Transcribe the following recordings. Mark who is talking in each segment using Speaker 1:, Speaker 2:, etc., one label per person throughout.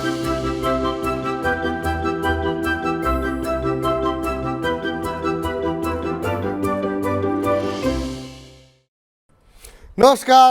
Speaker 1: नमस्कार,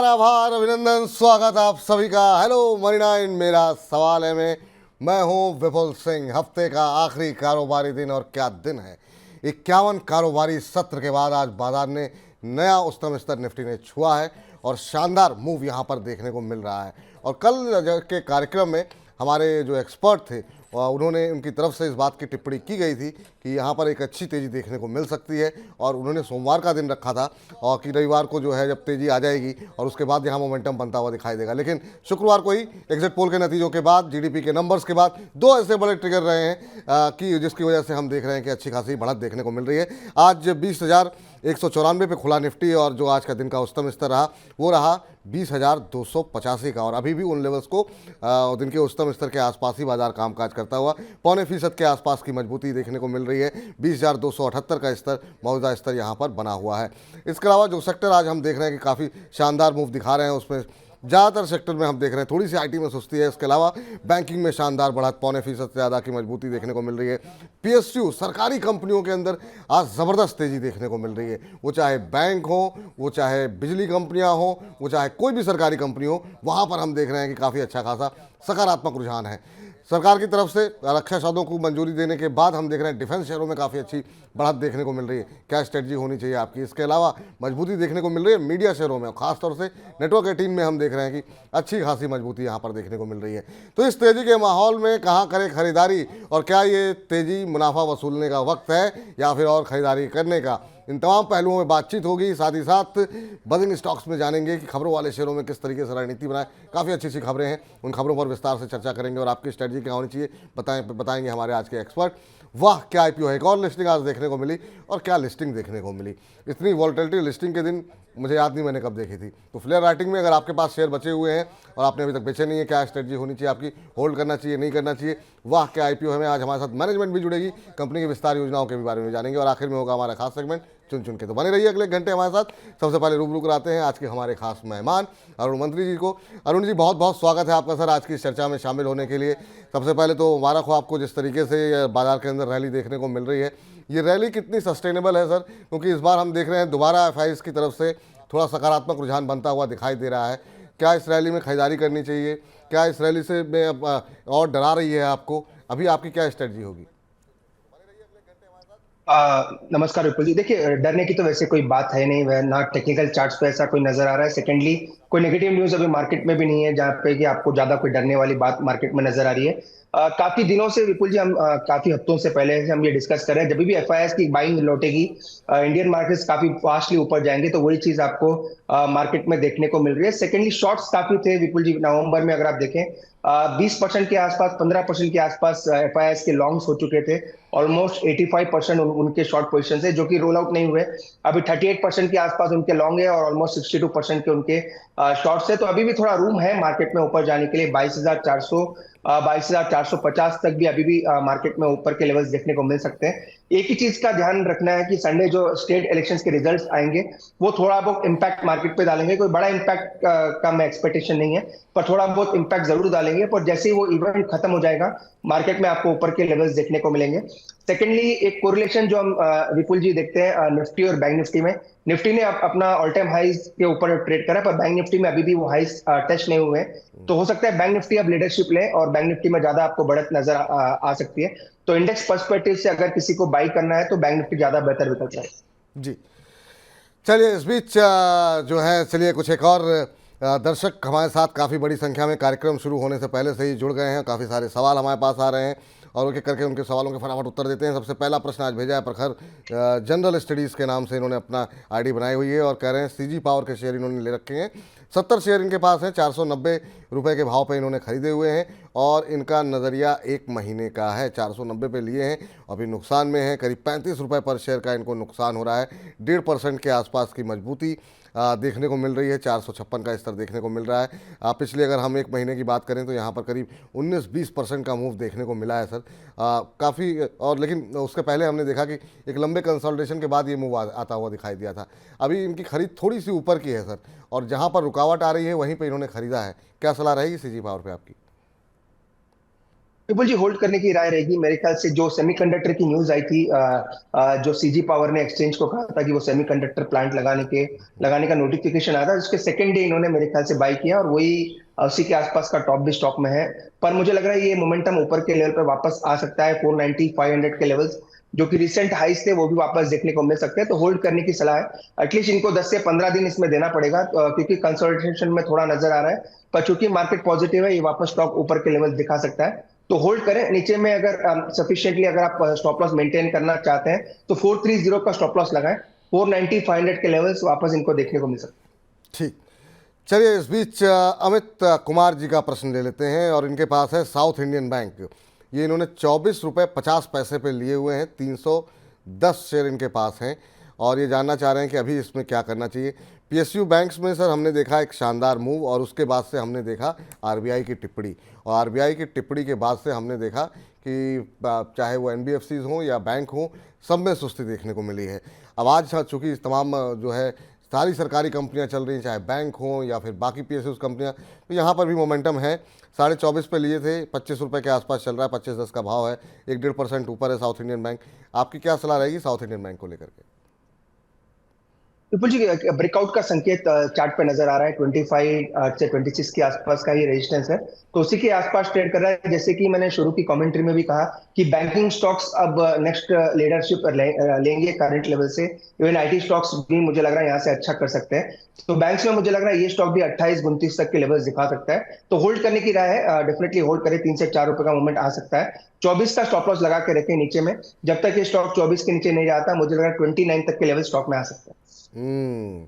Speaker 1: आभार, अभिनंदन, स्वागत आप सभी का। हेलो मनी 9 मेरा सवाल है में मैं हूं विपुल सिंह। हफ्ते का आखिरी कारोबारी दिन और क्या दिन है। 51 कारोबारी सत्र के बाद आज बाजार ने नया उच्चतम स्तर निफ्टी ने छुआ है और शानदार मूव यहां पर देखने को मिल रहा है। और कल के कार्यक्रम में हमारे जो एक्सपर्ट थे उन्होंने उनकी तरफ से इस बात की टिप्पणी की गई थी कि यहाँ पर एक अच्छी तेज़ी देखने को मिल सकती है और उन्होंने सोमवार का दिन रखा था और कि रविवार को जो है जब तेज़ी आ जाएगी और उसके बाद यहाँ मोमेंटम बनता हुआ दिखाई देगा। लेकिन शुक्रवार को ही एग्जिट पोल के नतीजों के बाद, जीडीपी के नंबर्स के बाद दो ऐसे बड़े ट्रिगर रहे हैं कि जिसकी वजह से हम देख रहे हैं कि अच्छी खासी बढ़त देखने को मिल रही है। आज 20,194 पे खुला निफ्टी और जो आज का दिन का उच्चतम स्तर रहा वो रहा 20,285 का और अभी भी उन लेवल्स को दिन के उच्चतम स्तर के आसपास ही बाजार कामकाज करता हुआ 0.25% के आसपास की मजबूती देखने को मिल रही है। 20,278 का स्तर मौजूदा स्तर यहाँ पर बना हुआ है। इसके अलावा जो सेक्टर आज हम देख रहे हैं कि काफ़ी शानदार मूव दिखा रहे हैं, उसमें ज़्यादातर सेक्टर में हम देख रहे हैं थोड़ी सी आईटी में सुस्ती है। इसके अलावा बैंकिंग में शानदार बढ़त 0.25% से ज़्यादा की मजबूती देखने को मिल रही है। पीएसयू सरकारी कंपनियों के अंदर आज ज़बरदस्त तेज़ी देखने को मिल रही है। वो चाहे बैंक हो, वो चाहे बिजली कंपनियां हो, वो चाहे कोई भी सरकारी कंपनी हो, वहाँ पर हम देख रहे हैं कि काफ़ी अच्छा खासा सकारात्मक रुझान है। सरकार की तरफ से रक्षा सौदों को मंजूरी देने के बाद हम देख रहे हैं डिफेंस शेयरों में काफ़ी अच्छी बढ़त देखने को मिल रही है। क्या स्ट्रेटजी होनी चाहिए आपकी। इसके अलावा मजबूती देखने को मिल रही है मीडिया शेयरों में, खासतौर से नेटवर्क 18 में हम देख रहे हैं कि अच्छी खासी मजबूती यहाँ पर देखने को मिल रही है। तो इस तेज़ी के माहौल में कहाँ करें खरीदारी और क्या ये तेज़ी मुनाफा वसूलने का वक्त है या फिर और खरीदारी करने का, इन तमाम पहलुओं में बातचीत होगी। साथ ही साथ बजिंग स्टॉक्स में जानेंगे कि खबरों वाले शेयरों में किस तरीके से रणनीति बनाए। काफ़ी अच्छी अच्छी खबरें हैं, उन खबरों पर विस्तार से चर्चा करेंगे और आपकी स्ट्रेटजी क्या होनी चाहिए बताएंगे हमारे आज के एक्सपर्ट। वाह क्या आईपीओ है। एक और लिस्टिंग आज देखने को मिली और क्या लिस्टिंग देखने को मिली। इतनी वॉलेटिलिटी लिस्टिंग के दिन मुझे याद नहीं मैंने कब देखी थी। तो फ्लेयर राइटिंग में अगर आपके पास शेयर बचे हुए हैं और आपने अभी तक बेचे नहीं है, क्या स्ट्रेटजी होनी चाहिए आपकी, होल्ड करना चाहिए नहीं करना चाहिए। वाह क्या आईपीओ है में आज हमारे साथ मैनेजमेंट भी जुड़ेगी, कंपनी की विस्तार योजनाओं के भी बारे में जानेंगे और आखिर में होगा हमारा खास सेगमेंट चुन चुन के। तो बने रहिए अगले घंटे हमारे साथ। सबसे पहले रूबरू कराते हैं आज के हमारे खास मेहमान अरुण मंत्री जी को। अरुण जी बहुत बहुत स्वागत है आपका सर आज की चर्चा में शामिल होने के लिए। सबसे पहले तो मुबारक हो आपको जिस तरीके से बाजार के अंदर रैली देखने को मिल रही है। ये रैली कितनी सस्टेनेबल है सर, क्योंकि इस बार हम देख रहे हैं दोबारा एफआईआईज की तरफ से थोड़ा सकारात्मक रुझान बनता हुआ दिखाई दे रहा है। क्या इस रैली में खरीदारी करनी चाहिए, क्या इस रैली से और डरा रही है आपको, अभी आपकी क्या स्ट्रेटजी होगी।
Speaker 2: नमस्कार विपुल जी। देखिए डरने की तो वैसे कोई बात है नहीं, वह ना टेक्निकल चार्ट्स पे ऐसा कोई नजर आ रहा है। सेकेंडली कोई नेगेटिव न्यूज अभी मार्केट में भी नहीं है जहाँ पे कि आपको ज्यादा कोई डरने वाली बात मार्केट में नजर आ रही है। काफी दिनों से विपुल जी हम काफी हफ्तों से पहले से हम ये डिस्कस कर रहे हैं जब भी एफआईआईएस की बाइंग लौटेगी इंडियन मार्केट्स काफी फास्टली ऊपर जाएंगे, तो वही चीज आपको मार्केट में देखने को मिल रही है। सेकेंडली शॉर्ट्स काफी थे विपुल जी नवंबर में, अगर आप देखें 20% के आसपास 15% के आसपास एफआईआईएस के लॉन्ग्स हो चुके थे। ऑलमोस्ट 85% उनके शॉर्ट पोजीशन है जो कि रोल आउट नहीं हुए। अभी 38% के आसपास उनके लॉन्ग है और ऑलमोस्ट 62% के उनके शॉर्ट्स है। तो अभी भी थोड़ा रूम है मार्केट में ऊपर जाने के लिए। 22,400 22,450 तक भी अभी भी मार्केट में ऊपर के लेवल्स देखने को मिल सकते हैं। एक ही चीज का ध्यान रखना है कि संडे जो स्टेट इलेक्शंस के रिजल्ट्स आएंगे वो थोड़ा बहुत इंपैक्ट मार्केट पे डालेंगे। कोई बड़ा इंपैक्ट का मैं एक्सपेक्टेशन नहीं है, पर थोड़ा बहुत इंपैक्ट जरूर डालेंगे। पर जैसे ही वो इवेंट खत्म हो जाएगा मार्केट में आपको ऊपर के लेवल्स देखने को मिलेंगे। सेकेंडली एक कोरिलेशन जो हम विपुल जी देखते हैं निफ्टी और बैंक निफ्टी में। निफ्टी ने अपना ऑल टाइम हाइज के ऊपर ट्रेड करा, पर बैंक निफ्टी में अभी भी वो हाइज टच नहीं हुए हैं। तो हो सकता है बैंक निफ्टी अब लीडरशिप ले और बैंक निफ्टी में ज्यादा आपको बढ़त नजर आ सकती है। तो इंडेक्स पर्सपेक्टिव से अगर किसी को बाई करना है तो बैंक निफ्टी ज्यादा बेहतर विकल्प है
Speaker 1: जी। चलिए इस बीच जो है चलिए कुछ एक और दर्शक हमारे साथ काफ़ी बड़ी संख्या में कार्यक्रम शुरू होने से पहले से ही जुड़ गए हैं। काफ़ी सारे सवाल हमारे पास आ रहे हैं और एक एक करके उनके सवालों के फटाफट उत्तर देते हैं। सबसे पहला प्रश्न आज भेजा है प्रखर जनरल स्टडीज़ के नाम से, इन्होंने अपना आईडी बनाई हुई है और कह रहे हैं सीजी पावर के शेयर इन्होंने ले रखे हैं। 70 शेयर इनके पास हैं, 490 रुपये के भाव पे इन्होंने खरीदे हुए हैं और इनका नज़रिया 1 महीने का है। 490 पे लिए हैं, अभी नुकसान में है। करीब 35 रुपये पर शेयर का इनको नुकसान हो रहा है। 1.5% के आसपास की मजबूती देखने को मिल रही है। 456 का स्तर देखने को मिल रहा है। पिछले अगर हम 1 महीने की बात करें तो यहाँ पर करीब 19-20% का मूव देखने को मिला है सर काफ़ी। और लेकिन उसके पहले हमने देखा कि एक लंबे कंसोलिडेशन के बाद ये मूव आता हुआ दिखाई दिया था। अभी इनकी खरीद थोड़ी सी ऊपर की है सर और जहाँ पर रुकावट आ रही है वहीं पर इन्होंने खरीदा है। क्या सलाह रहेगी सीजी पावर पर आपकी।
Speaker 2: विपुल जी, होल्ड करने की राय रहेगी मेरे ख्याल से। जो सेमीकंडक्टर की न्यूज आई थी, जो सीजी पावर ने एक्सचेंज को कहा था कि वो सेमीकंडक्टर प्लांट लगाने का नोटिफिकेशन आया था, उसके सेकंड डे इन्होंने मेरे ख्याल से बाय किया, और वही उसी के आसपास का टॉप भी स्टॉक में है। पर मुझे लग रहा है ये मोमेंटम ऊपर के लेवल पर वापस आ सकता है। 490 500 के लेवल्स जो कि रिसेंट हाइस थे वो भी वापस देखने को मिल सकते हैं, तो होल्ड करने की सलाह है। एटलीस्ट इनको 10 से 15 दिन इसमें देना पड़ेगा, क्योंकि कंसोलिडेशन में थोड़ा नजर आ रहा है। पर चूंकि मार्केट पॉजिटिव है, ये वापस स्टॉक ऊपर के लेवल दिखा सकता है, तो होल्ड करें। नीचे में अगर सफिशिएंटली अगर आप स्टॉप लॉस मेंटेन करना चाहते हैं तो 430 का स्टॉप लॉस लगाएं। 490 500 के लेवल्स वापस इनको देखने को मिल सकते
Speaker 1: ठीक। चलिए, इस बीच अमित कुमार जी का प्रश्न ले लेते हैं और इनके पास है साउथ इंडियन बैंक। ये इन्होंने 24 रुपये 50 पैसे पे लिए हुए हैं, 310 शेयर इनके पास हैं और ये जानना चाह रहे हैं कि अभी इसमें क्या करना चाहिए। पीएसयू बैंक्स में सर हमने देखा एक शानदार मूव और उसके बाद से हमने देखा आरबीआई की टिप्पणी, और आरबीआई की टिप्पणी के बाद से हमने देखा कि चाहे वो एनबीएफसीज हों या बैंक हों, सब में सुस्ती देखने को मिली है। अब आज चूँकि तमाम जो है सारी सरकारी कंपनियां चल रही हैं, चाहे बैंक हों या फिर बाकी पीएसयू कंपनियां, तो यहाँ पर भी मोमेंटम है। 24.5 पे लिए थे, 25 रुपये के आसपास चल रहा है, 25.10 का भाव है, 1-1.5% ऊपर है साउथ इंडियन बैंक। आपकी क्या सलाह रहेगी साउथ इंडियन बैंक को लेकर के?
Speaker 2: विपुल जी, ब्रेकआउट का संकेत चार्ट पे नजर आ रहा है। 25 से 26 के आसपास का ये रेजिस्टेंस है, तो उसी के आसपास ट्रेड कर रहा है। जैसे कि मैंने शुरू की कमेंट्री में भी कहा कि बैंकिंग स्टॉक्स अब नेक्स्ट लीडरशिप लेंगे करंट लेवल से। इवन आईटी स्टॉक्स भी मुझे लग रहा है यहाँ से अच्छा कर सकते हैं। तो बैंक्स में मुझे लग रहा है ये स्टॉक भी 28-29 तक के लेवल्स दिखा सकता है, तो होल्ड करने की राय है। डेफिनेटली होल्ड करें, 3 से 4 रुपए का मूवमेंट आ सकता है। 24 का स्टॉप लॉस लगा के रखें नीचे में। जब तक ये स्टॉक 24 के नीचे नहीं जाता, मुझे लग रहा है 29 तक के लेवल स्टॉक में आ सकता है।
Speaker 1: हम्म।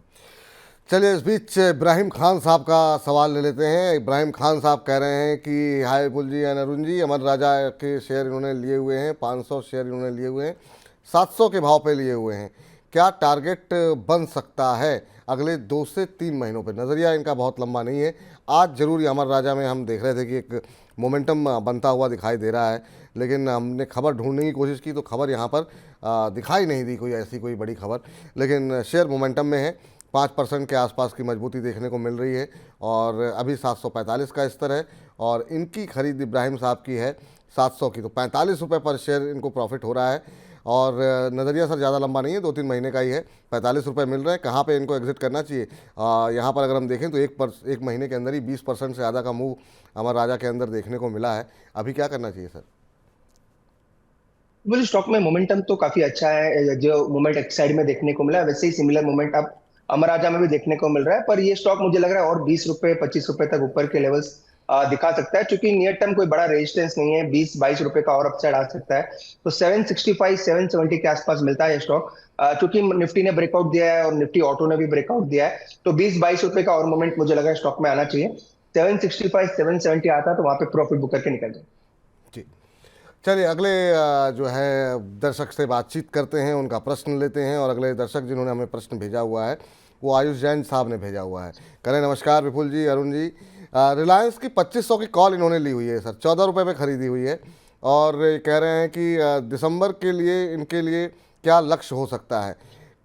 Speaker 1: चलिए, इस बीच इब्राहिम खान साहब का सवाल ले लेते हैं। इब्राहिम खान साहब कह रहे हैं कि हाय विपुल जी एंड अरुण जी, अमर राजा के शेयर इन्होंने लिए हुए हैं, 500 शेयर इन्होंने लिए हुए हैं, 700 के भाव पे लिए हुए हैं। क्या टारगेट बन सकता है अगले 2 से 3 महीनों पे? नज़रिया इनका बहुत लंबा नहीं है। आज जरूर ये अमर राजा में हम देख रहे थे कि एक मोमेंटम बनता हुआ दिखाई दे रहा है, लेकिन हमने खबर ढूंढने की कोशिश की तो खबर यहाँ पर दिखाई नहीं दी, कोई ऐसी कोई बड़ी खबर। लेकिन शेयर मोमेंटम में है, 5% के आसपास की मजबूती देखने को मिल रही है और अभी 745 का स्तर है और इनकी खरीद इब्राहिम साहब की है 700 की, तो 45 रुपये पर शेयर इनको प्रॉफिट हो रहा है। और नज़रिया सर ज़्यादा लंबा नहीं है, 2-3 महीने का ही है। 45 रुपये मिल रहे हैं, कहाँ पे इनको एग्जिट करना चाहिए? यहाँ पर अगर हम देखें तो एक महीने के अंदर ही 20% से ज़्यादा का मूव अमर राजा के अंदर देखने को मिला है। अभी क्या करना चाहिए सर?
Speaker 2: मुझे स्टॉक में मोमेंटम तो काफी अच्छा है। जो मोमेंट एक साइड में देखने को मिला है, वैसे ही सिमिलर मोमेंट अब अमराजा में भी देखने को मिल रहा है। पर ये स्टॉक मुझे लग रहा है और 20 रुपए 25 रुपए तक ऊपर के लेवल्स दिखा सकता है, क्योंकि नियर टर्म कोई बड़ा रेजिस्टेंस नहीं है। 20-22 रुपए का और अपसाइड आ सकता है, तो 765 770 के आसपास मिलता है ये स्टॉक। चूंकि निफ्टी ने ब्रेकआउट दिया है और निफ्टी ऑटो ने भी ब्रेकआउट दिया है, तो 20-22 रुपए का और मोमेंट मुझे लगा स्टॉक में आना चाहिए। 765 770 आता तो वहां पे प्रॉफिट बुक करके निकल जाए।
Speaker 1: जी। चलिए, अगले जो है दर्शक से बातचीत करते हैं, उनका प्रश्न लेते हैं। और अगले दर्शक जिन्होंने हमें प्रश्न भेजा हुआ है वो आयुष जैन साहब ने भेजा हुआ है। करें नमस्कार विपुल जी, अरुण जी। रिलायंस की 2500 की कॉल इन्होंने ली हुई है सर, 14 रुपये पे खरीदी हुई है और ये कह रहे हैं कि दिसंबर के लिए इनके लिए क्या लक्ष्य हो सकता है?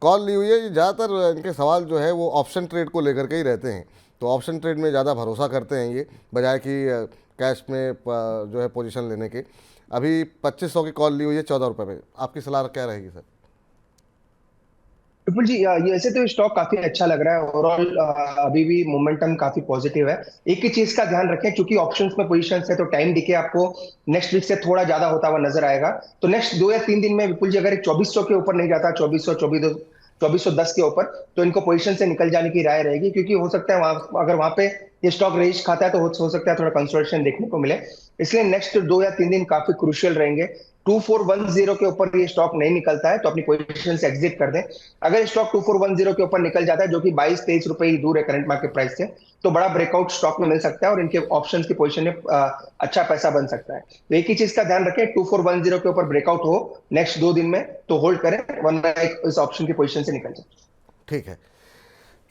Speaker 1: कॉल ली हुई है। ये ज़्यादातर इनके सवाल जो है वो ऑप्शन ट्रेड को लेकर के ही रहते हैं, तो ऑप्शन ट्रेड में ज़्यादा भरोसा करते हैं ये, बजाय कि कैश में जो है पोजीशन लेने के। अभी 2500 की कॉल ली हुई है 14 रुपये पे, आपकी सलाह क्या रहेगी सर?
Speaker 2: विपुल जी, ये ऐसे तो स्टॉक काफी अच्छा लग रहा है ओवरऑल। अभी भी मोमेंटम काफी पॉजिटिव है। एक ही चीज का ध्यान रखें, क्योंकि ऑप्शंस में पोजीशंस है, तो टाइम डिके आपको नेक्स्ट वीक से थोड़ा ज्यादा होता हुआ नजर आएगा। तो नेक्स्ट 2 या 3 दिन में विपुल जी अगर 2400 के ऊपर नहीं जाता, 2410 के ऊपर, तो इनको पोजीशन से निकल जाने की राय रहेगी। क्योंकि हो सकता है वहां, अगर वहां पे ये स्टॉक रेंज खाता है, तो हो सकता है थोड़ा कंसोलिडेशन देखने को मिले। इसलिए नेक्स्ट 2 या 3 दिन काफी क्रूशियल रहेंगे। 2410 के ऊपर ये स्टॉक नहीं निकलता है तो अपनी पोजीशन से एग्जिट कर दें। अगर स्टॉक 2410 के ऊपर निकल जाता है, जो कि 22-23 रुपए ही दूर है करंट मार्केट प्राइस से, तो बड़ा ब्रेकआउट स्टॉक में मिल सकता है और इनके ऑप्शंस की पोजीशन में अच्छा पैसा बन सकता है। तो एक ही चीज का ध्यान रखें, 2410 के ऊपर ब्रेकआउट हो नेक्स्ट 2 दिन में तो होल्ड करें, वरना इस ऑप्शन की पोजीशन से निकल जाए।
Speaker 1: ठीक है।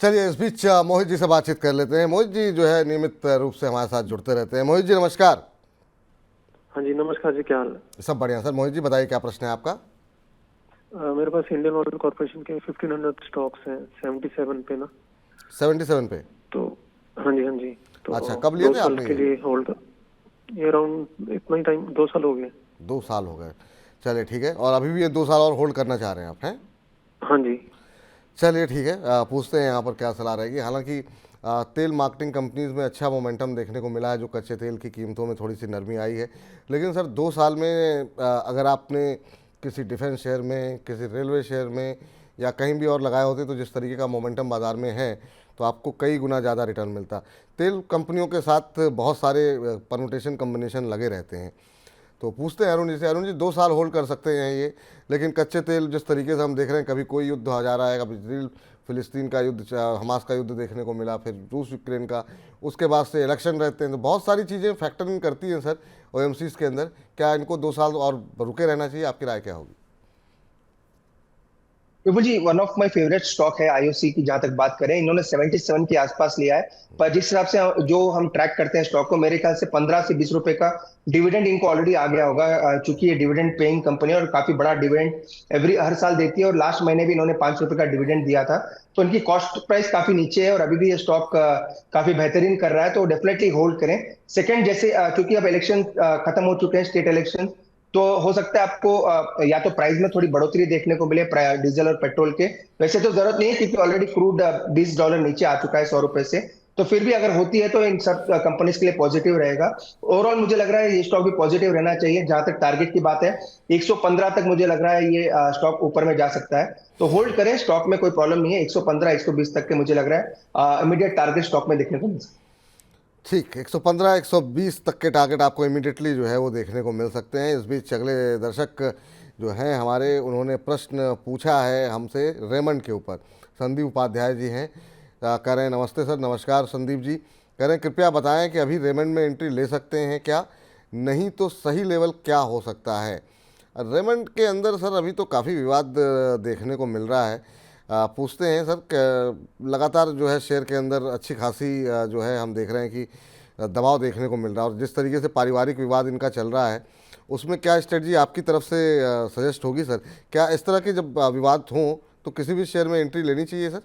Speaker 1: चलिए, इस बीच मोहित जी से बातचीत कर लेते हैं। मोहित जी जो है नियमित रूप से हमारे साथ जुड़ते रहते हैं। मोहित जी नमस्कार।
Speaker 3: हाँ जी, नमस्कार जी, क्या हाल है?
Speaker 1: सब बढ़िया सर। मोहित जी बताइए क्या प्रश्न है आपका?
Speaker 3: मेरे पास इंडियन ऑयल कॉर्पोरेशन के 1500 स्टॉक्स हैं 77 पे ना।
Speaker 1: 77 पे?
Speaker 3: तो हाँ जी, हाँ जी। तो
Speaker 1: अच्छा, कब लिए
Speaker 3: 2
Speaker 1: थे
Speaker 3: साल
Speaker 1: आपने
Speaker 3: के
Speaker 1: ये?
Speaker 3: लिए होल्ड कर। ये अराउंड इतना ही टाइम, 2 साल हो गए।
Speaker 1: 2 साल हो गए। चलिए ठीक है, और अभी भी ये 2 साल और होल्ड करना चाह रहे हैं आप, हैं?
Speaker 3: हाँ जी।
Speaker 1: चलिए ठीक है, पूछते हैं यहाँ पर क्या सलाह रहेगी। हालांकि तेल मार्केटिंग कंपनीज में अच्छा मोमेंटम देखने को मिला है, जो कच्चे तेल की कीमतों में थोड़ी सी नरमी आई है। लेकिन सर 2 साल में अगर आपने किसी डिफेंस शेयर में, किसी रेलवे शेयर में या कहीं भी और लगाए होते, तो जिस तरीके का मोमेंटम बाज़ार में है, तो आपको कई गुना ज़्यादा रिटर्न मिलता। तेल कंपनियों के साथ बहुत सारे परमुटेशन कम्बिनेशन लगे रहते हैं। तो पूछते हैं अरुण जी से। अरुण जी, 2 साल होल्ड कर सकते हैं ये, लेकिन कच्चे तेल जिस तरीके से हम देख रहे हैं, कभी कोई युद्ध हो जा रहा है, कभी इसराइल फिलिस्तीन का युद्ध, हमास का युद्ध देखने को मिला, फिर रूस यूक्रेन का, उसके बाद से इलेक्शन रहते हैं, तो बहुत सारी चीज़ें फैक्टर इन करती हैं सर ओएमसीज के अंदर। क्या इनको 2 साल और रुके रहना चाहिए? आपकी राय क्या होगी?
Speaker 2: Vipul ji, one of my favourite stock है आईओसी की। जहां तक बात करें, इन्होंने 77 के आसपास लिया है, पर जिस हिसाब से जो हम ट्रैक करते हैं स्टॉक को, मेरे ख्याल से 15 से 20 रुपए का डिविडेंड इनको ऑलरेडी आ गया होगा। चूंकि ये डिविडेंड पेइंग कंपनी है और काफी बड़ा डिविडेंड हर साल देती है, और लास्ट महीने भी इन्होंने 5 रुपए का डिविडेंड दिया था। तो इनकी कॉस्ट प्राइस काफी नीचे है और अभी भी ये स्टॉक काफी बेहतरीन कर रहा है, तो डेफिनेटली होल्ड करें। सेकंड, जैसे क्योंकि अब इलेक्शन खत्म हो चुके हैं, स्टेट इलेक्शन, तो हो सकता है आपको या तो प्राइस में थोड़ी बढ़ोतरी देखने को मिले डीजल और पेट्रोल के। वैसे तो जरूरत नहीं है, क्योंकि ऑलरेडी क्रूड $20 नीचे आ चुका है 100 रुपए से। तो फिर भी अगर होती है तो इन सब कंपनीज के लिए पॉजिटिव रहेगा। ओवरऑल मुझे लग रहा है ये स्टॉक भी पॉजिटिव रहना चाहिए। जहां तक टारगेट की बात है, 115 तक मुझे लग रहा है ये स्टॉक ऊपर में जा सकता है, तो होल्ड करें। स्टॉक में कोई प्रॉब्लम नहीं है। 115 120 तक के मुझे लग रहा है इमीडिएट टारगेट स्टॉक में देखने को मिल सकता है।
Speaker 1: ठीक, 115 120 तक के टारगेट आपको इमीडिएटली जो है वो देखने को मिल सकते हैं। इस बीच अगले दर्शक जो हैं हमारे, उन्होंने प्रश्न पूछा है हमसे रेमंड के ऊपर। संदीप उपाध्याय जी हैं, कह रहे हैं नमस्ते सर। नमस्कार संदीप जी। कह रहे हैं कृपया बताएं कि अभी रेमंड में एंट्री ले सकते हैं क्या, नहीं तो सही लेवल क्या हो सकता है? रेमंड के अंदर सर अभी तो काफ़ी विवाद देखने को मिल रहा है। पूछते हैं सर, लगातार जो है शेयर के अंदर अच्छी खासी जो है हम देख रहे हैं कि दबाव देखने को मिल रहा है, और जिस तरीके से पारिवारिक विवाद इनका चल रहा है, उसमें क्या स्ट्रेटजी आपकी तरफ से सजेस्ट होगी सर? क्या इस तरह के जब विवाद हों तो किसी भी शेयर में एंट्री लेनी चाहिए सर?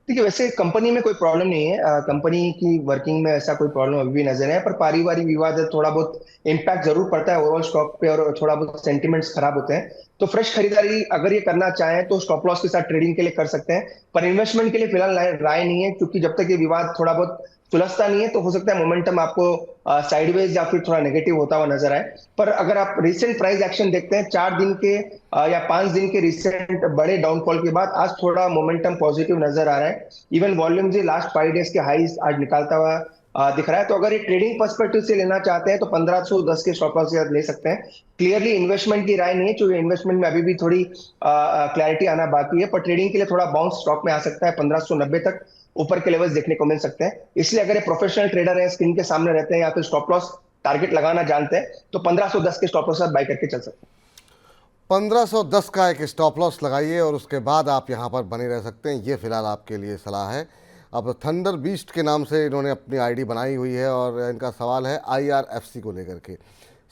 Speaker 2: देखिए, वैसे कंपनी में कोई प्रॉब्लम नहीं है। कंपनी की वर्किंग में ऐसा कोई प्रॉब्लम अभी भी नजर नहीं है, पर पारिवारिक विवाद है, थोड़ा बहुत इम्पैक्ट जरूर पड़ता है ओवरऑल स्टॉक पे, और थोड़ा बहुत सेंटिमेंट्स खराब होते हैं। तो फ्रेश खरीदारी अगर ये करना चाहें तो स्टॉप लॉस के साथ ट्रेडिंग के लिए कर सकते हैं, पर इन्वेस्टमेंट के लिए फिलहाल राय नहीं है, क्योंकि जब तक ये विवाद थोड़ा बहुत सुलझता नहीं है, तो हो सकता है मोमेंटम आपको साइडवेज या फिर थोड़ा नेगेटिव होता हुआ नजर आए। पर अगर आप रिसेंट प्राइस एक्शन देखते हैं, 4 दिन के या 5 दिन के रिसेंट बड़े डाउनफॉल के बाद आज थोड़ा मोमेंटम पॉजिटिव नजर आ रहा है। इवन वॉल्यूम भी लास्ट 5 डेज के हाईज आज निकालता हुआ दिख रहा है। तो अगर ये ट्रेडिंग पर्सपेक्टिव से लेना चाहते हैं तो 1510 के स्टॉप लॉस के साथ ले सकते हैं। क्लियरली इन्वेस्टमेंट की राय नहीं है, क्योंकि इन्वेस्टमेंट में अभी भी थोड़ी क्लैरिटी आना बाकी है, पर ट्रेडिंग के लिए थोड़ा बाउंस स्टॉक में आ सकता है। 1590 तक ऊपर के लेवल्स देखने को मिल सकते हैं। इसलिए अगर ये प्रोफेशनल ट्रेडर है, स्क्रीन के सामने रहते हैं या फिर स्टॉप लॉस टारगेट लगाना जानते हैं, तो 1510 के स्टॉप लॉस बाय करके चल सकते हैं।
Speaker 1: 1510 का एक स्टॉप लॉस लगाइए और उसके बाद आप यहाँ पर बने रह सकते हैं। ये फिलहाल आपके लिए सलाह है। अब थंडर बीस्ट के नाम से इन्होंने अपनी आईडी बनाई हुई है, और इनका सवाल है IRFC को लेकर के।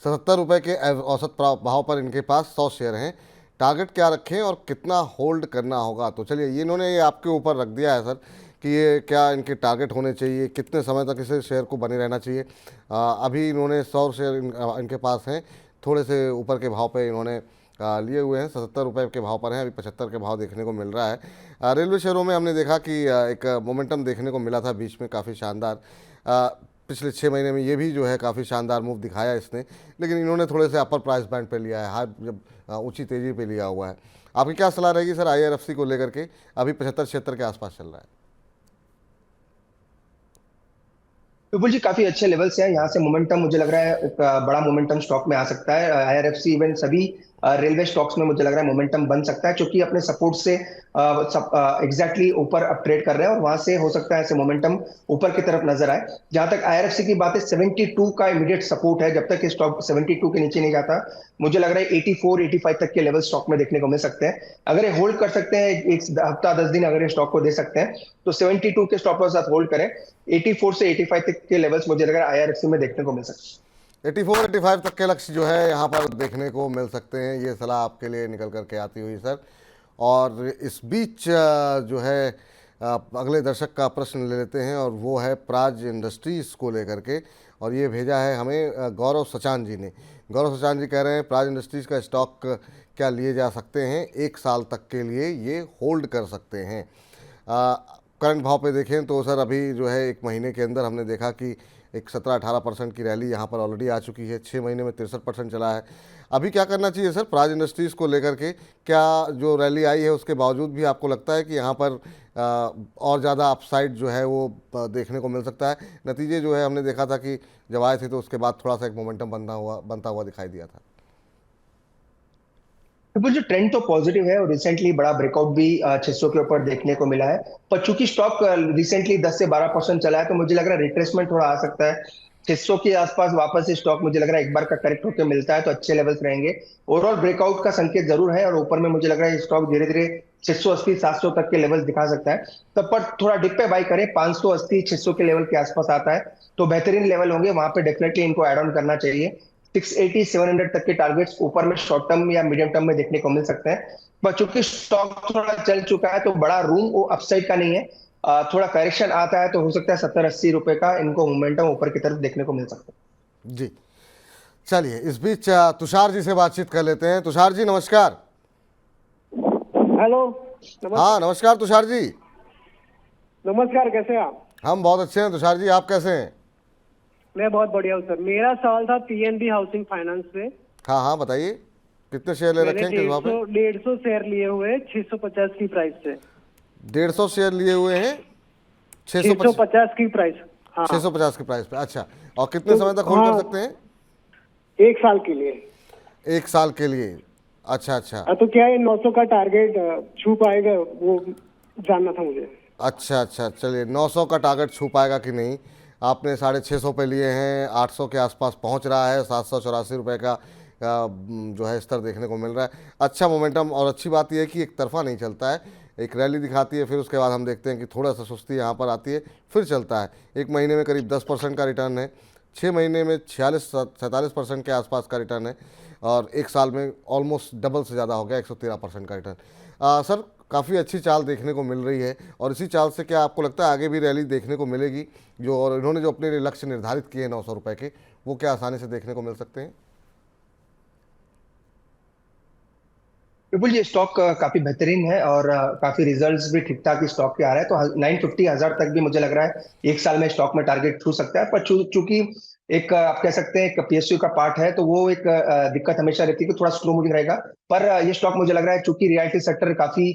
Speaker 1: 77 रुपये के औसत भाव पर इनके पास 100 शेयर हैं। टारगेट क्या रखें और कितना होल्ड करना होगा? तो चलिए, ये इन्होंने ये आपके ऊपर रख दिया है सर कि ये क्या इनके टारगेट होने चाहिए, कितने समय तक इसे शेयर को बने रहना चाहिए। अभी इन्होंने 100 शेयर इनके पास हैं, थोड़े से ऊपर के भाव पे इन्होंने लिए हुए हैं। 77 रुपये के भाव पर हैं, अभी 75 के भाव देखने को मिल रहा है। रेलवे शेयरों में हमने देखा कि एक मोमेंटम देखने को मिला था बीच में, काफ़ी शानदार। पिछले 6 महीने में ये भी जो है काफ़ी शानदार मूव दिखाया इसने, लेकिन इन्होंने थोड़े से अपर प्राइस बैंड पे लिया है, हाई जब ऊंची तेज़ी पे लिया हुआ है। आपकी क्या सलाह रहेगी सर IRFC को लेकर के? अभी 75-76 के आसपास चल रहा है।
Speaker 2: विपुल जी, काफी अच्छे लेवल्स हैं। यहाँ से मोमेंटम मुझे लग रहा है एक बड़ा मोमेंटम स्टॉक में आ सकता है। IRFC इवन सभी रेलवे स्टॉक्स में मुझे लग रहा है मोमेंटम बन सकता है, क्योंकि अपने सपोर्ट से एग्जैक्टली ऊपर अप ट्रेड कर रहे हैं, और वहां से हो सकता है ऐसे मोमेंटम ऊपर की तरफ नजर आए। जहां तक IRFC की बात है, 72 का इमीडिएट सपोर्ट है। जब तक ये स्टॉक 72 के नीचे नहीं जाता, मुझे लग रहा है 84 85 तक के लेवल स्टॉक में देखने को मिल सकते हैं। अगर ये होल्ड कर सकते हैं, एक हफ्ता 10 दिन अगर ये स्टॉक को दे सकते हैं, तो 72 के स्टॉप के साथ होल्ड करें। 84 से 85 तक के लेवल्स मुझे लग रहा है IRFC में देखने को मिल सकते हैं।
Speaker 1: 84-85 तक के लक्ष्य जो है यहाँ पर देखने को मिल सकते हैं। ये सलाह आपके लिए निकल करके आती हुई सर। और इस बीच जो है अगले दर्शक का प्रश्न ले लेते हैं और वो है प्राज इंडस्ट्रीज़ को लेकर के, और ये भेजा है हमें गौरव सचान जी ने। गौरव सचान जी कह रहे हैं प्राज इंडस्ट्रीज़ का स्टॉक क्या लिए जा सकते हैं, 1 साल तक के लिए ये होल्ड कर सकते हैं। करंट भाव पे देखें तो सर अभी जो है 1 महीने के अंदर हमने देखा कि एक 17-18% की रैली यहाँ पर ऑलरेडी आ चुकी है, 6 महीने में 63% चला है। अभी क्या करना चाहिए सर प्राज इंडस्ट्रीज़ को लेकर के? क्या जो रैली आई है उसके बावजूद भी आपको लगता है कि यहाँ पर और ज़्यादा अपसाइड जो है वो देखने को मिल सकता है? नतीजे जो है हमने देखा था कि जब आए थे तो उसके बाद थोड़ा सा एक मोमेंटम बनता हुआ दिखाई दिया था।
Speaker 2: बिल्कुल, जो ट्रेंड तो पॉजिटिव है और रिसेंटली बड़ा ब्रेकआउट भी 600 के ऊपर देखने को मिला है। पर चूंकि स्टॉक रिसेंटली 10 से 12% चला है तो मुझे लग रहा है रिट्रेसमेंट थोड़ा आ सकता है। 600 के आसपास वापस से स्टॉक मुझे लग रहा है एक बार का करेक्ट होकर मिलता है तो अच्छे लेवल्स रहेंगे। ओवरऑल ब्रेकआउट का संकेत जरूर है और ऊपर में मुझे लग रहा है स्टॉक धीरे धीरे 680-700 तक के लेवल्स दिखा सकता है। तब पर थोड़ा डिप पे बाई करें, 580-600 के लेवल के आसपास आता है तो बेहतरीन लेवल होंगे, वहां पे डेफिनेटली इनको एड ऑन करना चाहिए। 680-700 तक के टारगेट्स ऊपर में शॉर्ट टर्म या मीडियम टर्म में देखने को मिल सकते हैं। पर चूंकि स्टॉक थोड़ा चल चुका है तो बड़ा रूम वो अपसाइड का नहीं है। थोड़ा करेक्शन आता है तो हो सकता है 70-80 रुपए का इनको मोमेंटम ऊपर की तरफ देखने को मिल सकता है।
Speaker 1: जी, चलिए इस बीच तुषार जी से बातचीत कर लेते हैं। तुषार जी नमस्कार।
Speaker 4: हेलो।
Speaker 1: हाँ नमस्कार तुषार जी।
Speaker 4: नमस्कार, कैसे हैं आप?
Speaker 1: हम बहुत अच्छे हैं तुषार जी, आप कैसे हैं?
Speaker 4: मैं बहुत बढ़िया हूँ सर। मेरा सवाल था पीएनबी हाउसिंग फाइनेंस पे।
Speaker 1: हाँ हाँ बताइए, कितने शेयर ले रखे हैं, किस भाव पे?
Speaker 4: 150 शेयर लिए हुए 650 की प्राइस से।
Speaker 1: 150 शेयर लिए हुए हैं
Speaker 4: 650 की प्राइस। हाँ
Speaker 1: 650 की प्राइस पे। अच्छा, और कितने समय तक होल्ड कर सकते हैं?
Speaker 4: 1 साल के लिए।
Speaker 1: 1 साल के लिए, अच्छा अच्छा।
Speaker 4: तो क्या ये 900 का टारगेट छू पाएगा, वो जानना था मुझे।
Speaker 1: अच्छा अच्छा, चलिए 900 का टारगेट छू पाएगा कि नहीं? आपने 650 पे लिए हैं, 800 के आसपास पहुंच रहा है, 784 रुपये का जो है स्तर देखने को मिल रहा है। अच्छा मोमेंटम, और अच्छी बात यह है कि एक तरफा नहीं चलता है, एक रैली दिखाती है, फिर उसके बाद हम देखते हैं कि थोड़ा सा सुस्ती यहाँ पर आती है, फिर चलता है। 1 महीने में करीब 10% का रिटर्न है, 6 महीने में 46-47% के आसपास का रिटर्न है, और 1 साल में ऑलमोस्ट डबल से ज़्यादा हो गया, 113% का रिटर्न। सर काफ़ी अच्छी चाल देखने को मिल रही है, और इसी चाल से क्या आपको लगता है आगे भी रैली देखने को मिलेगी? जो और इन्होंने जो अपने लिए लक्ष्य निर्धारित किए हैं 900 रुपये के, वो क्या आसानी से देखने को मिल सकते हैं?
Speaker 2: बिल्कुल, ये स्टॉक काफी बेहतरीन है और काफी रिजल्ट्स भी ठीक ठाक स्टॉक के आ रहे हैं तो 950,000 तक भी मुझे लग रहा है 1 साल में स्टॉक में टारगेट छू सकता है। पर चूंकि एक आप कह सकते हैं एक पीएसयू का पार्ट है तो वो एक दिक्कत हमेशा रहती है कि थोड़ा स्लो मूविंग रहेगा। पर ये स्टॉक मुझे लग रहा है चूंकि रियलिटी सेक्टर काफी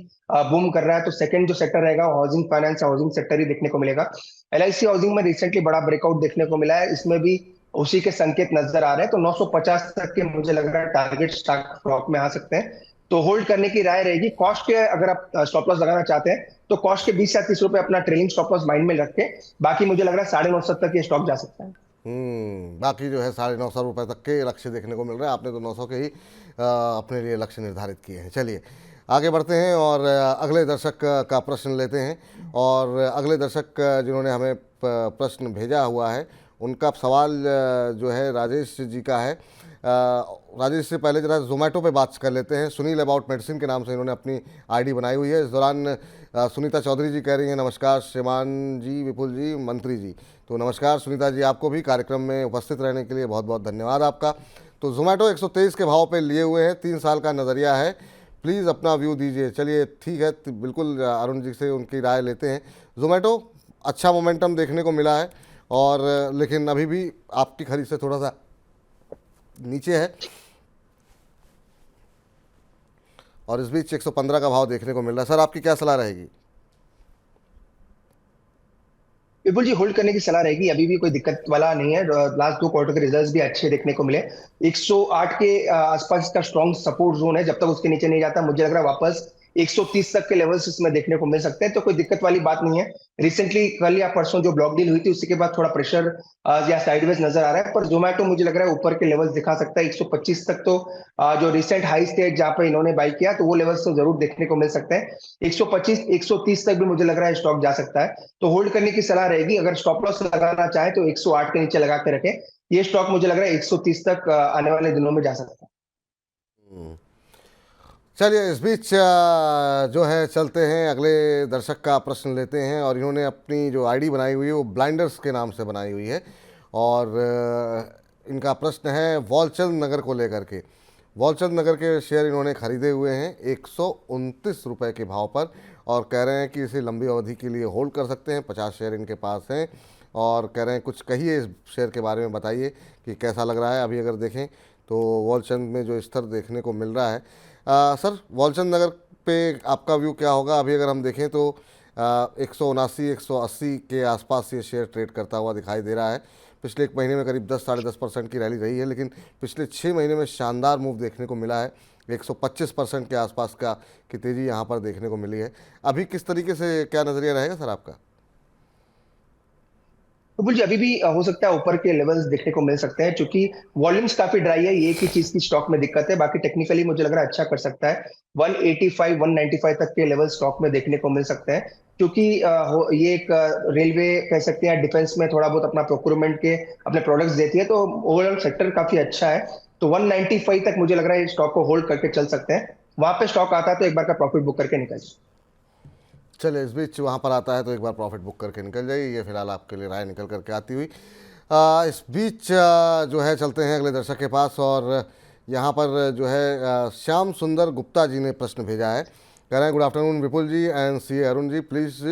Speaker 2: बूम कर रहा है तो सेकंड जो सेक्टर रहेगा हाउसिंग फाइनेंस, हाउसिंग सेक्टर ही देखने को मिलेगा। एलआईसी हाउसिंग में रिसेंटली बड़ा ब्रेकआउट देखने को मिला है, इसमें भी उसी के संकेत नजर आ रहे हैं तो 950 तक के मुझे लग रहा है टारगेट स्टॉक में आ सकते हैं तो होल्ड करने की राय रहेगी। कॉस्ट के अगर आप स्टॉप लॉस लगाना चाहते हैं तो कॉस्ट के 20 या 30 रुपए अपना ट्रेलिंग स्टॉप लॉस माइंड में रख के बाकी मुझे लग रहा है 950 तक ये स्टॉक जा सकता है।
Speaker 1: बाकी जो है 950 रुपये तक के लक्ष्य देखने को मिल रहा है। आपने तो 900 के ही अपने लिए लक्ष्य निर्धारित किए हैं। चलिए आगे बढ़ते हैं और अगले दर्शक का प्रश्न लेते हैं। और अगले दर्शक जिन्होंने हमें प्रश्न भेजा हुआ है उनका सवाल जो है राजेश जी का है। राजेश से पहले जरा जोमेटो पे बात कर लेते हैं। सुनील अबाउट मेडिसिन के नाम से इन्होंने अपनी आईडी बनाई हुई है। इस दौरान सुनीता चौधरी जी कह रही हैं नमस्कार श्रीमान जी, विपुल जी, मंत्री जी। तो नमस्कार सुनीता जी, आपको भी कार्यक्रम में उपस्थित रहने के लिए बहुत बहुत धन्यवाद आपका। तो जोमेटो 123 के भाव पे लिए हुए हैं, 3 साल का नज़रिया है, प्लीज़ अपना व्यू दीजिए। चलिए ठीक है, बिल्कुल अरुण जी से उनकी राय लेते हैं। जोमेटो अच्छा मोमेंटम देखने को मिला है, और लेकिन अभी भी आपकी खरीद से थोड़ा सा नीचे है, और इस बीच 115 का भाव देखने को मिल रहा है। सर आपकी क्या सलाह रहेगी?
Speaker 2: विपुल जी, होल्ड करने की सलाह रहेगी, अभी भी कोई दिक्कत वाला नहीं है। लास्ट 2 क्वार्टर के रिजल्ट्स भी अच्छे देखने को मिले। 108 के आसपास का स्ट्रॉन्ग सपोर्ट जोन है, जब तक उसके नीचे नहीं जाता मुझे लग रहा है वापस 130 तक के लेवल्स इसमें देखने को मिल सकते हैं तो कोई दिक्कत वाली बात नहीं है। रिसेंटली कल या परसों जो ब्लॉक डील हुई थी उसके बाद थोड़ा प्रेशर या साइडवेज नजर आ रहा है, पर जोमेटो मुझे लग रहा है ऊपर के लेवल्स दिखा सकता है। 125 तक तो जो रिसेंट हाई स्टेट जहां पे इन्होंने बाई किया तो वो लेवल्स तो जरूर देखने को मिल सकते हैं। 125-130 तक भी मुझे लग रहा है स्टॉक जा सकता है तो होल्ड करने की सलाह रहेगी। अगर स्टॉप लॉस लगाना चाहे तो 108 के नीचे लगा के रखें। ये स्टॉक मुझे लग रहा है 130 तक आने वाले दिनों में जा सकता है।
Speaker 1: चलिए इस बीच जो है चलते हैं अगले दर्शक का प्रश्न लेते हैं। और इन्होंने अपनी जो आईडी बनाई हुई है वो ब्लाइंडर्स के नाम से बनाई हुई है। और इनका प्रश्न है वॉलचंद नगर को लेकर के। वॉलचंद नगर के शेयर इन्होंने खरीदे हुए हैं 129 रुपये के भाव पर, और कह रहे हैं कि इसे लंबी अवधि के लिए होल्ड कर सकते हैं। 50 शेयर इनके पास हैं और कह रहे हैं कुछ कहिए इस शेयर के बारे में, बताइए कि कैसा लग रहा है। अभी अगर देखें तो वॉलचंद में जो स्तर देखने को मिल रहा है, सर वॉलचंद नगर पे आपका व्यू क्या होगा? अभी अगर हम देखें तो 179-180 के आसपास ये शेयर ट्रेड करता हुआ दिखाई दे रहा है। पिछले एक महीने में करीब 10-10.5% की रैली रही है, लेकिन पिछले 6 महीने में शानदार मूव देखने को मिला है। 125% के आसपास का की तेज़ी यहाँ पर देखने को मिली है। अभी किस तरीके से क्या नज़रिया रहेगा सर आपका?
Speaker 2: तो जी अभी भी हो सकता है ऊपर के लेवल्स देखने को मिल सकते हैं, क्योंकि वॉल्यूम्स काफी ड्राई है। ये एक ही चीज की स्टॉक में दिक्कत है, बाकी टेक्निकली मुझे लग रहा है अच्छा कर सकता है। 185 195 तक के लेवल स्टॉक में देखने को मिल सकते हैं, क्योंकि ये एक रेलवे कह सकते हैं, डिफेंस में थोड़ा बहुत अपना प्रोक्योरमेंट के अपने प्रोडक्ट्स देती है, तो ओवरऑल सेक्टर काफी अच्छा है। तो 195 तक मुझे लग रहा है स्टॉक को होल्ड करके चल सकते हैं। वहां पे स्टॉक आता है तो एक बार का प्रॉफिट बुक करके निकल जाए।
Speaker 1: चलिए इस बीच वहाँ पर आता है तो एक बार प्रॉफिट बुक करके निकल जाइए। ये फिलहाल आपके लिए राय निकल करके आती हुई। इस बीच जो है चलते हैं अगले दर्शक के पास। और यहाँ पर जो है श्याम सुंदर गुप्ता जी ने प्रश्न भेजा है। कह रहे हैं good afternoon Vipul ji and C Arun ji, please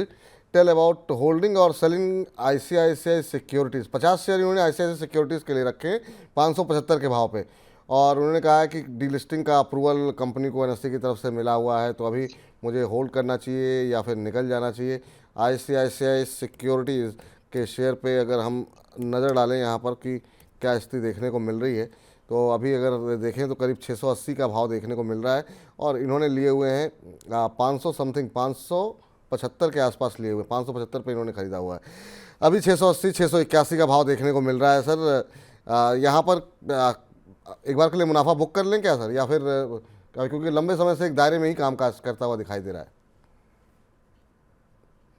Speaker 1: tell about holding और सेलिंग ICICI सिक्योरिटीज़। 50 शेयर इन्होंने ICICI सिक्योरिटीज़ के लिए रखे 575 के भाव पे। और उन्होंने कहा है कि डीलिस्टिंग का अप्रूवल कंपनी को NSE की तरफ से मिला हुआ है, तो अभी मुझे होल्ड करना चाहिए या फिर निकल जाना चाहिए। ICICI सिक्योरिटीज़ के शेयर पे अगर हम नज़र डालें यहाँ पर कि क्या स्थिति देखने को मिल रही है, तो अभी अगर देखें तो करीब 680 का भाव देखने को मिल रहा है। और इन्होंने लिए हुए हैं 500 समथिंग 575 के आसपास लिए हुए, 575 पे इन्होंने ख़रीदा हुआ है। अभी 680 681 का भाव देखने को मिल रहा है सर। यहाँ पर एक बार के लिए मुनाफा बुक कर लें क्या सर, या फिर क्योंकि लंबे समय से एक दायरे में ही कामकाज करता हुआ दिखाई दे रहा है?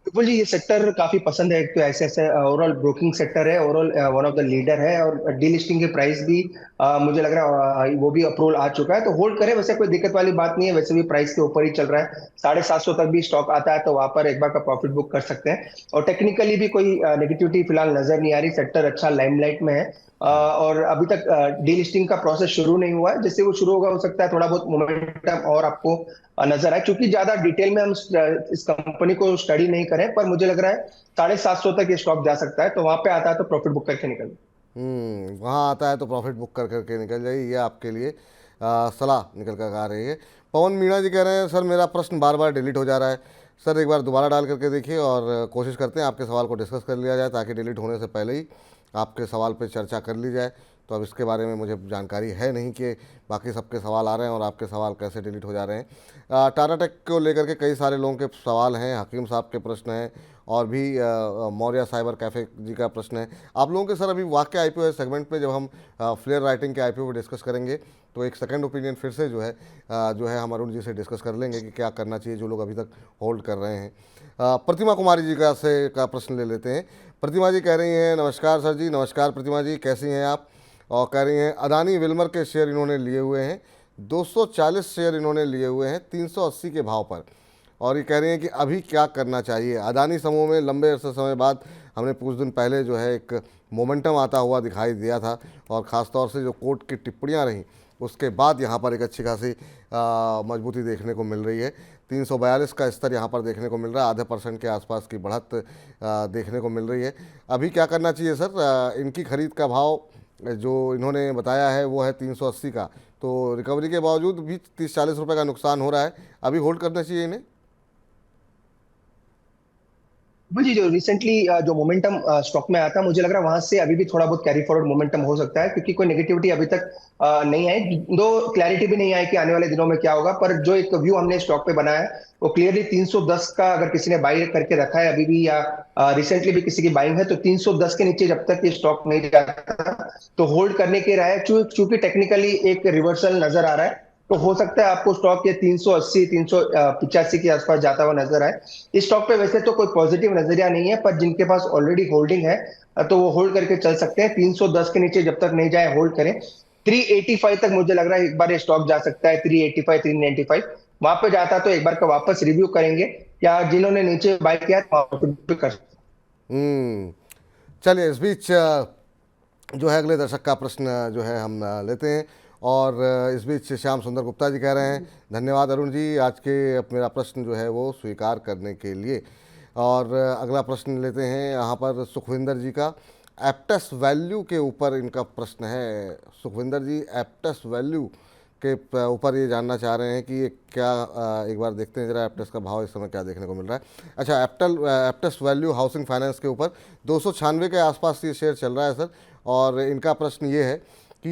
Speaker 2: बिल्कुल जी, ये सेक्टर काफी पसंद है। एक तो ऐसे ऐसे ओवरऑल ब्रोकिंग सेक्टर है, overall one of the leader है, और डीलिस्टिंग के प्राइस भी मुझे लग रहा है वो भी अप्रूवल आ चुका है, तो होल्ड करें। वैसे कोई दिक्कत वाली बात नहीं है, वैसे भी प्राइस के ऊपर ही चल रहा है। 750 तक भी स्टॉक आता है तो वहां पर एक बार का प्रॉफिट बुक कर सकते हैं। और टेक्निकली भी कोई नेगेटिविटी फिलहाल नजर नहीं आ रही। सेक्टर अच्छा लाइमलाइट में है, और अभी तक डीलिस्टिंग का प्रोसेस शुरू नहीं हुआ है। जैसे वो शुरू होगा, हो सकता है थोड़ा बहुत मोमेंटम और आपको नजर आए। क्योंकि ज्यादा डिटेल में हम इस कंपनी को स्टडी नहीं करें, पर मुझे लग रहा है 750 तक ये स्टॉक जा सकता है, तो वहां पे आता है तो प्रॉफिट बुक करके निकल।
Speaker 1: वहाँ आता है तो प्रॉफिट बुक कर करके निकल जाइए, ये आपके लिए सलाह निकल कर आ रही है। पवन मीणा जी कह रहे हैं सर मेरा प्रश्न बार बार डिलीट हो जा रहा है। सर एक बार दोबारा डाल करके देखिए और कोशिश करते हैं आपके सवाल को डिस्कस कर लिया जाए, ताकि डिलीट होने से पहले ही आपके सवाल पे चर्चा कर ली जाए। तो अब इसके बारे में मुझे जानकारी है नहीं कि बाकी सबके सवाल आ रहे हैं और आपके सवाल कैसे डिलीट हो जा रहे हैं। टाटा टेक को लेकर के कई सारे लोगों के सवाल हैं, हकीम साहब के प्रश्न हैं, और भी मौर्य साइबर कैफ़े जी का प्रश्न है। आप लोगों के सर अभी वाक्य IPO सेगमेंट में जब हम फ्लेयर राइटिंग के IPO पर डिस्कस करेंगे, तो एक सेकंड ओपिनियन फिर से जो है हम अरुण जी से डिस्कस कर लेंगे कि क्या करना चाहिए जो लोग अभी तक होल्ड कर रहे हैं। प्रतिमा कुमारी जी का प्रश्न ले लेते हैं। प्रतिमा जी कह रही हैं नमस्कार सर जी। नमस्कार प्रतिमा जी, कैसी हैं आप? और कह रही हैं अदानी विल्मर के शेयर इन्होंने लिए हुए हैं 240 शेयर इन्होंने लिए हुए हैं 380 के भाव पर, और ये कह रही हैं कि अभी क्या करना चाहिए। अदानी समूह में लंबे अरसे समय बाद हमने कुछ दिन पहले जो है एक मोमेंटम आता हुआ दिखाई दिया था, और ख़ास तौर से जो कोर्ट की टिप्पणियां रहीं उसके बाद यहाँ पर एक अच्छी खासी मजबूती देखने को मिल रही है। 342 का स्तर यहाँ पर देखने को मिल रहा है, आधे % के आसपास की बढ़त देखने को मिल रही है। अभी क्या करना चाहिए सर? इनकी खरीद का भाव जो इन्होंने बताया है वो है 380 का, तो रिकवरी के बावजूद भी 30-40 रुपये का नुकसान हो रहा है। अभी होल्ड करना चाहिए इन्हें?
Speaker 2: जी, जो रिसेंटली जो मोमेंटम स्टॉक में आया था, मुझे लग रहा है वहां से अभी भी थोड़ा बहुत कैरी फॉरवर्ड मोमेंटम हो सकता है, क्योंकि कोई नेगेटिविटी अभी तक नहीं आई, दो क्लैरिटी भी नहीं आई कि आने वाले दिनों में क्या होगा। पर जो एक व्यू हमने स्टॉक पे बनाया है वो क्लियरली 310 का, अगर किसी ने बाई करके रखा है अभी भी, या रिसेंटली भी किसी की बाइंग है, तो 310 के नीचे जब तक ये स्टॉक नहीं जाता तो होल्ड करने के राय। चूंकि टेक्निकली एक रिवर्सल नजर आ रहा है, तो हो सकता है आपको स्टॉक ये 380 385 के आसपास जाता हुआ नजर आए। इस स्टॉक पे वैसे तो कोई पॉजिटिव नजरिया नहीं है, पर जिनके पास ऑलरेडी होल्डिंग है तो वो होल्ड करके चल सकते हैं। 310 के नीचे जब तक नहीं जाए होल्ड करें। 385 तक मुझे लग रहा है एक बार ये स्टॉक जा सकता है, 385 395 वहां पे जाता तो एक बार का वापस रिव्यू करेंगे, या जिन्होंने नीचे बाय किया है, वहां पे भी कर सकते
Speaker 1: हम्म, चलिए इस बीच जो है अगले दर्शक का प्रश्न जो है हम लेते हैं। और इस बीच श्याम सुंदर गुप्ता जी कह रहे हैं, धन्यवाद अरुण जी आज के मेरा प्रश्न जो है वो स्वीकार करने के लिए। और अगला प्रश्न लेते हैं यहाँ पर सुखविंदर जी का, एप्टस वैल्यू के ऊपर इनका प्रश्न है। सुखविंदर जी एप्टस वैल्यू के ऊपर ये जानना चाह रहे हैं कि ये क्या, एक बार देखते हैं जरा एप्टस का भाव इस समय क्या देखने को मिल रहा है। अच्छा, एप्टस वैल्यू हाउसिंग फाइनेंस के ऊपर 296 के आसपास ये शेयर चल रहा है सर। और इनका प्रश्न ये है कि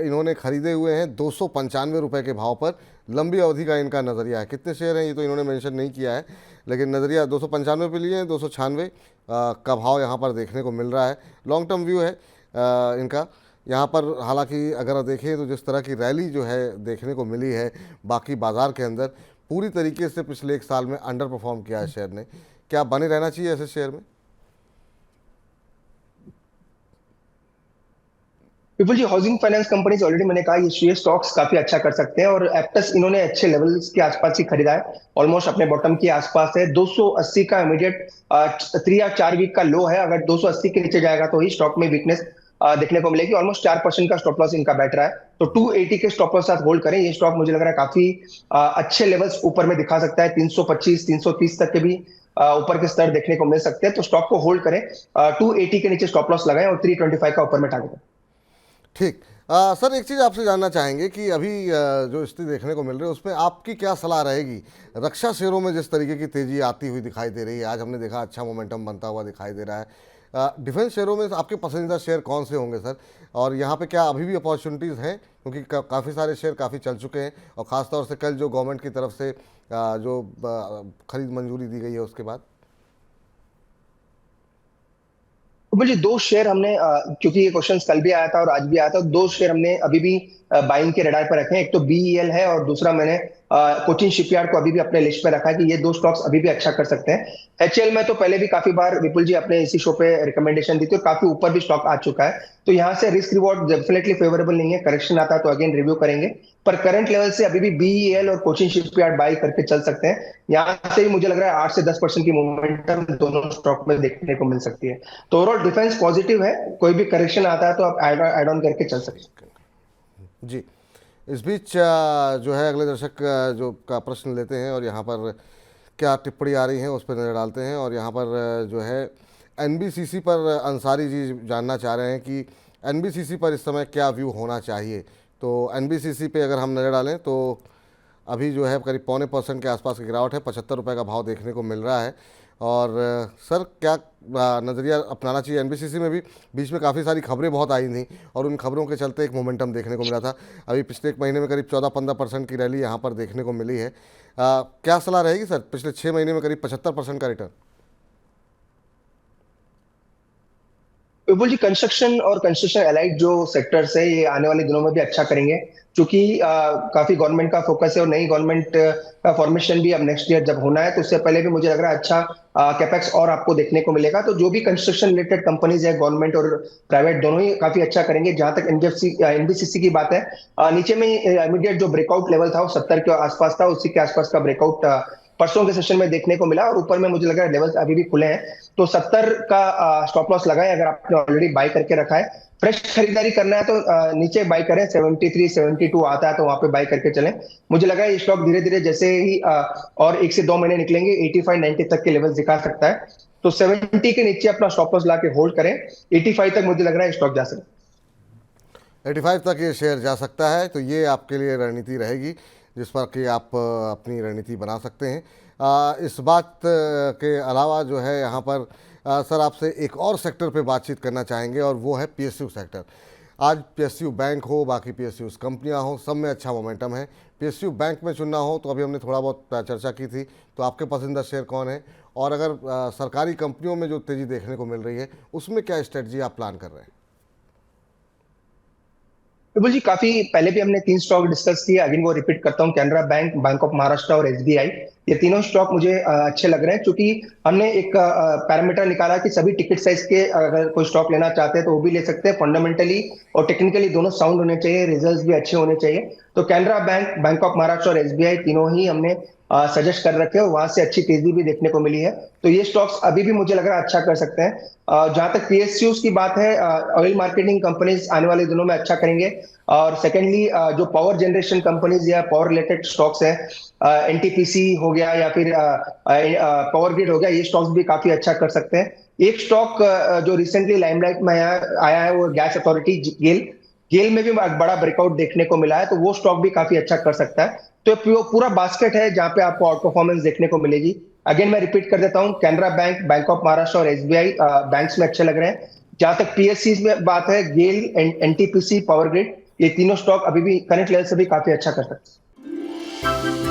Speaker 1: इन्होंने खरीदे हुए हैं 295 रुपये के भाव पर, लंबी अवधि का इनका नज़रिया है। कितने शेयर हैं ये तो इन्होंने मेंशन नहीं किया है, लेकिन नज़रिया 295 पे लिए हैं, 296 का भाव यहाँ पर देखने को मिल रहा है। लॉन्ग टर्म व्यू है इनका यहाँ पर। हालांकि अगर देखें तो जिस तरह की रैली जो है देखने को मिली है बाकी बाज़ार के अंदर, पूरी तरीके से पिछले एक साल में अंडर परफॉर्म किया है शेयर ने। क्या बने रहना चाहिए ऐसे शेयर में?
Speaker 2: विपुल जी, हाउसिंग फाइनेंस कंपनीज ऑलरेडी मैंने कहा ये स्टॉक्स काफी अच्छा कर सकते हैं, और एप्टस इन्होंने अच्छे लेवल्स के आसपास ही खरीदा है, ऑलमोस्ट अपने बॉटम के आसपास है। 280 का इमीडिएट 3 या 4 वीक का लो है, अगर 280 के नीचे जाएगा तो ही स्टॉक में वीकनेस देखने को मिलेगी। ऑलमोस्ट 4% का स्टॉप लॉस इनका बैठ रहा है, तो 280 के स्टॉप लॉस साथ होल्ड करें। ये स्टॉक मुझे लग रहा है काफी अच्छे लेवल्स ऊपर में दिखा सकता है, 325 330 तक के भी ऊपर के स्तर देखने को मिल सकते हैं, तो स्टॉक को होल्ड करें। 280 के नीचे स्टॉप लॉस लगाएं और 325 का ऊपर में टारगेट।
Speaker 1: ठीक। सर एक चीज़ आपसे जानना चाहेंगे कि अभी जो स्थिति देखने को मिल रही है उसमें आपकी क्या सलाह रहेगी? रक्षा शेयरों में जिस तरीके की तेज़ी आती हुई दिखाई दे रही है, आज हमने देखा अच्छा मोमेंटम बनता हुआ दिखाई दे रहा है। डिफेंस शेयरों में आपके पसंदीदा शेयर कौन से होंगे सर? और यहाँ पे क्या अभी भी अपॉर्चुनिटीज़ हैं, क्योंकि काफ़ी सारे शेयर काफ़ी चल चुके हैं, और ख़ासतौर से कल जो गवर्नमेंट की तरफ से जो खरीद मंजूरी दी गई है उसके बाद?
Speaker 2: मुझे 2 शेयर हमने क्योंकि ये क्वेश्चन कल भी आया था और आज भी आया था, 2 शेयर हमने अभी भी बाइंग के रडार पर रखे हैं। एक तो बीईएल है और दूसरा मैंने कोचिन शिपयार्ड को अभी भी अपने लिस्ट पे रखा है कि ये 2 स्टॉक्स अभी भी अच्छा कर सकते हैं। एचएल में तो पहले भी काफी बार विपुल जी अपने इसी शो पे रिकमेंडेशन दी थी और काफी ऊपर भी स्टॉक आ चुका है, तो यहाँ से रिस्क रिवॉर्ड डेफिनेटली फेवरेबल नहीं है। करेक्शन आता है तो अगेन रिव्यू करेंगे, पर करंट लेवल से अभी भी बीईएल और कोचिन शिपयार्ड बाई करके चल सकते हैं। यहाँ से भी मुझे लग रहा है 8 से 10% की मोमेंटम दोनों स्टॉक में देखने को मिल सकती है, तो ओवरऑल डिफेंस पॉजिटिव है। कोई भी करेक्शन आता है तो आप एड ऑन करके चल सकते हैं।
Speaker 1: जी, इस बीच जो है अगले दर्शक जो का प्रश्न लेते हैं और यहाँ पर क्या टिप्पणी आ रही है उस पर नज़र डालते हैं। और यहाँ पर जो है एनबीसीसी पर अंसारी जी जानना चाह रहे हैं कि एनबीसीसी पर इस समय क्या व्यू होना चाहिए। तो एनबीसीसी पे अगर हम नज़र डालें तो अभी जो है करीब 0.25% के आसपास की गिरावट है, 75 रुपये का भाव देखने को मिल रहा है। और सर क्या नज़रिया अपनाना चाहिए? एनबीसीसी में भी बीच में काफ़ी सारी खबरें बहुत आई थी और उन खबरों के चलते एक मोमेंटम देखने को मिला था। अभी पिछले एक महीने में करीब 14-15% की रैली यहाँ पर देखने को मिली है। क्या सलाह रहेगी सर? पिछले 6 महीने में करीब 75% का रिटर्न।
Speaker 2: विपुल जी, कंस्ट्रक्शन और कंस्ट्रक्शन एलाइड जो सेक्टर्स है ये आने वाले दिनों में भी अच्छा करेंगे, क्योंकि काफी गवर्नमेंट का फोकस है और नई गवर्नमेंट का फॉर्मेशन भी अब नेक्स्ट ईयर जब होना है, तो उससे पहले भी मुझे लग रहा है अच्छा कैपेक्स और आपको देखने को मिलेगा। तो जो भी कंस्ट्रक्शन रिलेटेड कंपनीज है, गवर्नमेंट और प्राइवेट दोनों ही काफी अच्छा करेंगे। जहां तक एनबीसीसी की बात है, नीचे में इमीडिएट जो ब्रेकआउट लेवल था वो 70 के आसपास था, उसी के आसपास का ब्रेकआउट परसों के सेशन में देखने को मिला, और ऊपर में मुझे लग रहा है लेवल्स अभी भी खुले हैं, तो 70 का स्टॉप लॉस लगाएं अगर आपने ऑलरेडी बाय करके रखा है। फ्रेश खरीदारी करना है तो नीचे बाय करें, 73 72 आता है तो वहां पे बाय करके चलें। मुझे लगा ये स्टॉक धीरे धीरे जैसे ही और 1 से 2 महीने निकलेंगे 85 90 तक के लेवल दिखा सकता है, तो 70 के नीचे अपना स्टॉप लॉस ला के होल्ड करें। 85 तक मुझे लग रहा है स्टॉक जा सकता है।
Speaker 1: 85 तक ये शेयर जा सकता है, तो ये आपके लिए रणनीति रहेगी जिस पर कि आप अपनी रणनीति बना सकते हैं। इस बात के अलावा जो है यहाँ पर सर आपसे एक और सेक्टर पे बातचीत करना चाहेंगे, और वो है पीएसयू सेक्टर। आज पीएसयू बैंक हो, बाकी पीएसयू कंपनियां हो, सब में अच्छा मोमेंटम है। पीएसयू बैंक में चुनना हो तो अभी हमने थोड़ा बहुत चर्चा की थी, तो आपके पसंदीदा शेयर कौन है? और अगर सरकारी कंपनियों में जो तेज़ी देखने को मिल रही है उसमें क्या स्ट्रेटजी आप प्लान कर रहे हैं?
Speaker 2: विपुल जी, काफी पहले भी हमने 3 स्टॉक डिस्कस किए, अगेन वो रिपीट करता हूँ, Canara bank, bank of Maharashtra और एसबीआई। ये तीनों स्टॉक मुझे अच्छे लग रहे हैं, क्योंकि हमने एक पैरामीटर निकाला कि सभी टिकट साइज के अगर कोई स्टॉक लेना चाहते हैं तो वो भी ले सकते हैं। फंडामेंटली और टेक्निकली दोनों साउंड होने चाहिए, रिजल्ट्स भी अच्छे होने चाहिए। तो Canara bank, bank of Maharashtra और एसबीआई तीनों ही हमने सजेस्ट कर रखे हैं, वहां से अच्छी तेजी भी देखने को मिली है। तो ये स्टॉक्स अभी भी मुझे लग रहा है अच्छा कर सकते हैं। जहां तक पीएसयूज की बात है, ऑयल मार्केटिंग कंपनीज आने वाले दिनों में अच्छा करेंगे। और सेकेंडली जो पावर जनरेशन कंपनीज या पावर रिलेटेड स्टॉक्स है, एनटीपीसी हो गया या फिर पावर ग्रिड हो गया, ये स्टॉक्स भी काफी अच्छा कर सकते हैं। एक स्टॉक जो रिसेंटली लाइमलाइट में आया है वो गैस अथॉरिटी गेल। गेल में भी बड़ा ब्रेकआउट देखने को मिला है, तो वो स्टॉक भी काफी अच्छा कर सकता है। तो पूरा बास्केट है जहां पे आपको आउट परफॉर्मेंस देखने को मिलेगी। अगेन मैं रिपीट कर देता हूं, Canara bank, bank of Maharashtra और एसबीआई बैंक्स में अच्छे लग रहे हैं। जहां तक पीएससी में बात है, गेल, एनटीपीसी, पावर ग्रिड, ये तीनों स्टॉक अभी भी करंट लेवल से भी काफी अच्छा कर सकते हैं।